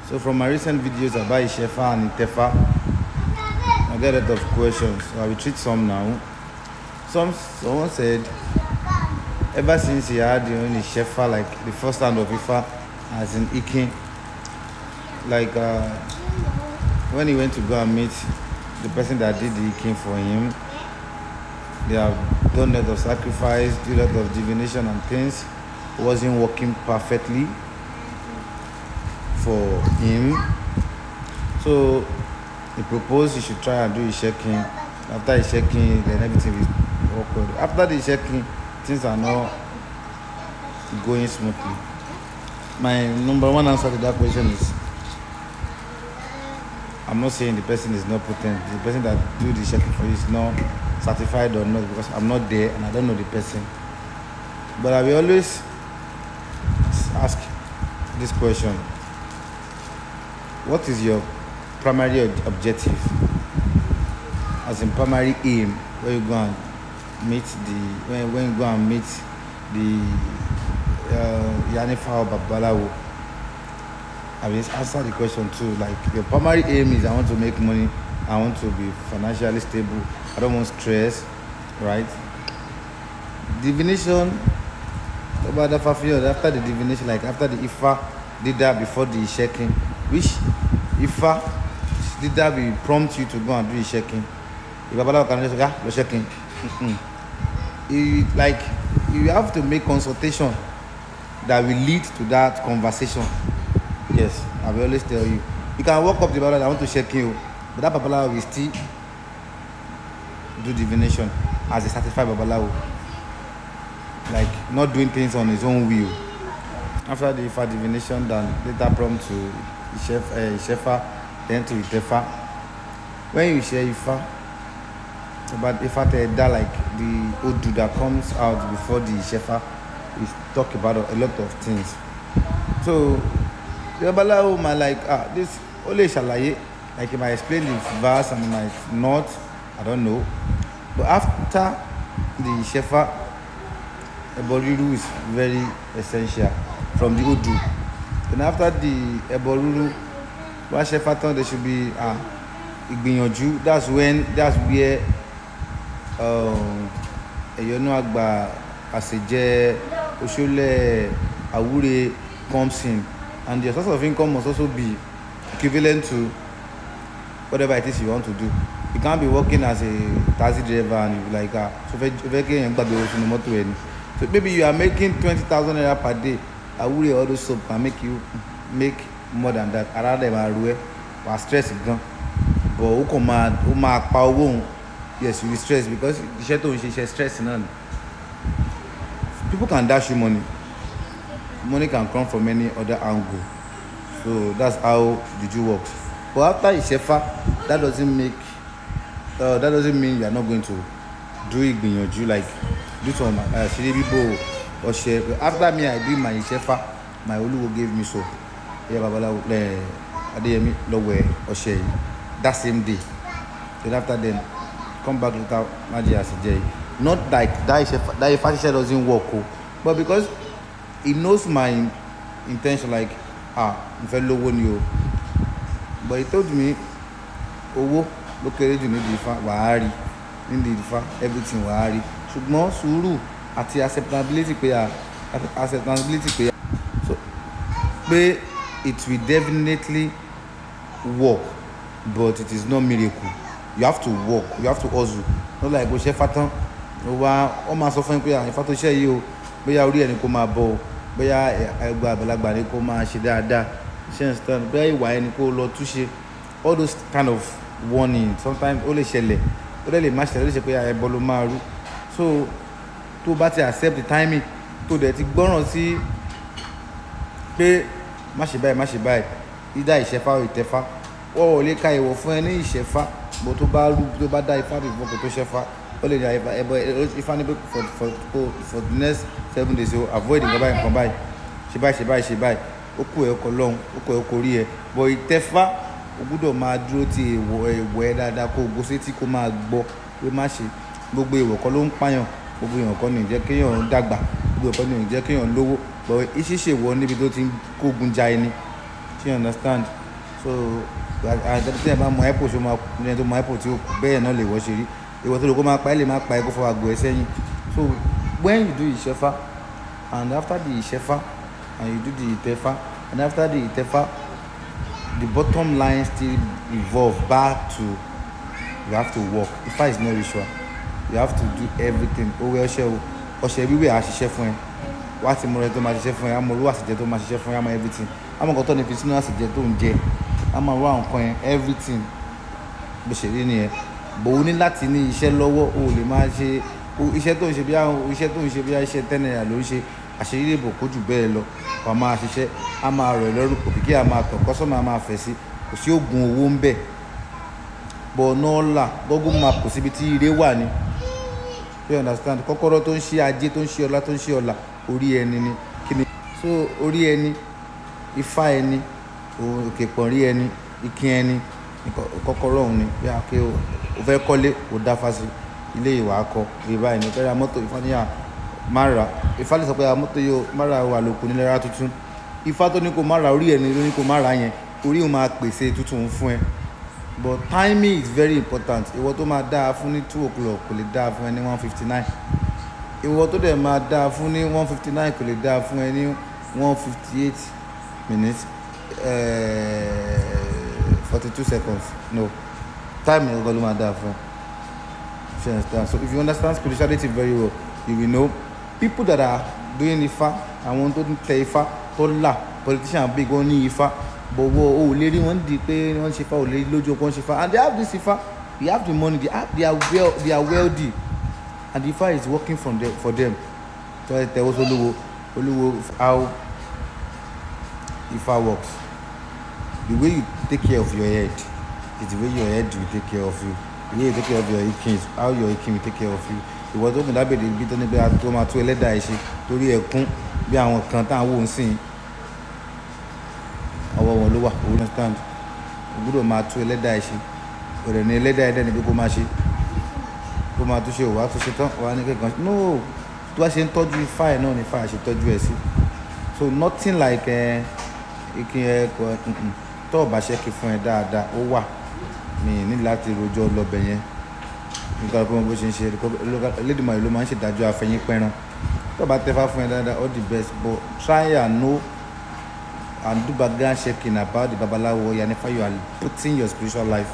So from my recent videos about Isefa and Itefa, I get a lot of questions. So I will treat some now. Someone said ever since he had the only Isefa, like the first hand of Ifa, as in Ikin, like when he went to go and meet the person that did the Ikin for him, they have done a lot of sacrifice, did a lot of divination and things. It wasn't working perfectly for him. So he proposed he should try and do his checking. After his checking, then everything is awkward. After the checking, things are not going smoothly. My number one answer to that question is, I'm not saying the person is not potent. The person that do the checking for you is not certified or not, because I'm not there and I don't know the person. But I will always ask this question: what is your primary objective? As in primary aim, when you go and meet when you go and meet the Isefa or Babalawo. I will answer the question too. Like, your primary aim is, I want to make money, I want to be financially stable, I don't want stress, right? Divination, after the divination, like after the Ifa did that before the checking, which Ifa did that will prompt you to go and do the checking. If Babalawo can just go checking, like, you have to make consultation that will lead to that conversation. Yes, I will always tell you. You can walk up to the Babalawo, I want to check you, but that Babalawo will still do divination as a certified Babalawo, like not doing things on his own will. After the Ifa divination, then later prompt to Isefa, then to Itefa. When you share Ifa, about Ifa that, like the Odu that comes out before the Isefa, we talk about a lot of things. So the Babalawo might like, this only shalaye, like he might explain the verse and he might not, I don't know. But after the Isefa, Eboruru is very essential from the Odu. Then after the Eboruru, what Isefa thought there should be Igbiyanju. That's where Eyonu Agba, Aseje, Oshole, Awure comes in, and your source of income must also be equivalent to whatever it is you want to do. You can't be working as a taxi driver and you like so maybe you are making 20,000 naira per day. Awure all those soap can make you make more than that. Around them are stress again. But yes, you will stress because the shadow is stress. People can dash you money. Money can come from any other angle. So that's how juju works. But after Isefa, that doesn't mean you are not going to do Igbiyanju, like do some Shiribibo or share. After me, I do my Isefa, my Oluwo gave me so. Yeah, Babalawo, Adeyemi, Lowe, or share that same day. Then after then, come back later, Maji Asijay. Not like that Ifa doesn't work, but because he knows my intention, like, I'm very low on you. But he told me, look at it, you need the Ifa, Wahari, in the Ifa, everything Wahari. Ṣùgbọ́n sùúrù àti acceptability pé so pé it will definitely work, but it is not miracle. You have to work, you have to hustle. Not like go ṣe fatan, ó máa sọ fún pé Ifá tó ṣe yìí o, bóyá orí ẹni kó máa bọ̀ o, bóyá ẹgbẹ́ àgbàlagbà ni kó máa ṣe dáadáa, ṣe ń stand, bóyá ìwà ẹni kó lọ túṣe. All those kind of warning sometimes ó lè ṣẹlẹ̀, ó lè má ṣẹlẹ̀, ó lè ṣe pé ẹbọ ló máa rú. So tó bá ti accept the timing, tó dẹ̀ ti gbọ́ràn sí pé má ṣe báyìí, either Isefa or Itefa, wọ́n ò lè ka ìwọ̀ fún ẹ ní Isefa, bó tó bá dá Ifá before kò tó ṣẹfa, ó lè ní Ifá ní pé for the next 7 days o avoid nǹkan báyìí, ṣe báyìí, ó kú ẹ̀ ọkọ̀ lọ́hùn, ó kọ̀ ẹ̀ ọkọ̀ rí ẹ̀. But Itefa, o gbúdọ̀ máa dúró ti èèwọ̀ ẹ̀ dáadáa, kó o gbó sétí kó máa gbọ́ pé má ṣe. Gbogbo èèwọ̀ kọ́ ló ń pààyàn, gbogbo èèyàn kọ́ ní jẹ́ kéèyàn dàgbà, gbogbo èèyàn kọ́ ní jẹ́ kéèyàn lówó. But ṣíṣe wọ níbi tó ti ń kógun ja ẹni, you understand? So àgbẹ̀dẹ tí ẹ bá mọ ẹ̀pọ̀ ṣe máa ní ẹni tó mọ ẹ̀pọ̀ tí ó kù bẹ́ẹ̀ náà lè wọ́ ṣe rí ìwọ tó lè kó máa pa ẹ́ lè máa pa ẹ́ kó fọwọ́ àgbo ẹ sẹ́yìn. So when you do Isefa and after the Isefa and you do the Itefa and after the Itefa the bottom line still evolve back to you have to work. Ifa is not ritual, you have to do everything. Owó ọṣẹ wíwẹ̀ á ṣiṣẹ́ fún ẹ, wá ti mọ ẹ tó máa ṣiṣẹ́ fún ẹ, àmọ́ olú àṣìjẹ tó máa ṣiṣẹ́ fún ẹ, àmọ́ everything, àmọ́ nǹkan tó ní fi sínú àṣìjẹ tó ń jẹ, àmọ́ àwọn nǹkan yẹn everything bó ṣe rí nìyẹn. Bò ó ní láti ní iṣẹ́ lọ́wọ́, o lè máa ṣe iṣẹ́ tó ń ṣe bí iṣẹ́ 10 naira ló ń ṣe, àṣírí lè bò kó jù bẹ́ẹ̀ lọ. Wàá máa ṣiṣẹ́, á máa rọ̀ ẹ́ lọ́rùn, òkìkí á máa tàn, kọ́sọ́mà á máa fẹ̀ sí, kò sí oògùn owó ń bẹ̀. But ọ̀nà ọ̀la Google map kò síbi tí ire wà ní. You understand? Kọ́kọ́rọ́ tó ń ṣe ajé, tó ń ṣe ọlá, tó ń ṣe ọlà, orí ẹni ni. So orí ẹni, ifá ẹni, òkè pọ̀nrí ẹni, ikin ẹni, kọ́kọ́rọ́ òun ni. Bí a pé o fẹ́ kọ́lé, o dáfá sí ilé ìwà akọ, ìbá ẹni fẹ́ ra mọ́tò, Ifá níyà má ra. Ifá lè sọ pé mọ́tò yóò má ra wà lóko nílẹ̀ ra tuntun. Ifá tó ní kó má ra orí ẹni ló ní kó má ra yẹn, orí òun máa pèsè tuntun fún ẹ. But timing is very important. Ìwọ tó máa dáa fún ní 2 o'clock kò lè dáa fún ẹ ní 1:59. Ìwọ tó dẹ̀ máa dáa fún ní 1:59 kò lè dáa fún ẹ ní 1:58 minutes 42 seconds. No, time is all máa dáa fún ẹ. You understand? So if you understand spirituality very well, you will know people that are doing Ifa, àwọn tó ń tẹ Ifá tó là, politician big wọn ní Ifá, but o lè rí wọn di pé wọ́n ṣe Ifá, o lè rí lójú ọkọ̀ wọ́n ṣe Ifá, and they have this Ifá, they have the money, they are wealthy, and the Ifá is working for them. So ẹ tẹ̀wọ́ sólúwo, olúwo how Ifá works. The way you take care of your head is the way your head will take care of you. The way you take care of your ikin is how your ikin will take care of you. Ìwọ tó kùn dábẹ̀dẹ̀ ibi tó ní pé tó máa tó ẹlẹ́dàá ẹ̀ ṣe torí ẹ̀kún bí àwọn kan tá à ń wò ń sìn ọwọ́ wọn ló wà. You understand? O gbọ́dọ̀ máa tó ẹlẹ́dàá ẹ̀ ṣe, ọ̀rẹ́ ni ẹlẹ́dàá ẹ̀ dẹ́ni pé kó máa ṣe, kó máa túnṣe òwá tó ṣe tán wà ní kẹ́kàn. No, tó bá ṣe ń tọ́jú Ifá ẹ̀ náà ni Ifá ẹ̀ ṣe tọ́jú ẹ̀ sí. So nothing like ikin ẹ̀ kọ́ tó ọ̀bà ṣẹ́kì fún ẹ dáadáa ó wà, mi ní láti rojọ́ lọ́bẹ̀ yẹn nígbà pé wọ́n bó ṣe ń ṣe Elédùmarè ló máa ń ṣèdájọ́ afẹ́yín pẹ́ran. Tó bá tẹ́fá fún ẹ dáadáa all the best, but try and know and do background checking about the babalawo yanifa you are putting your spiritual life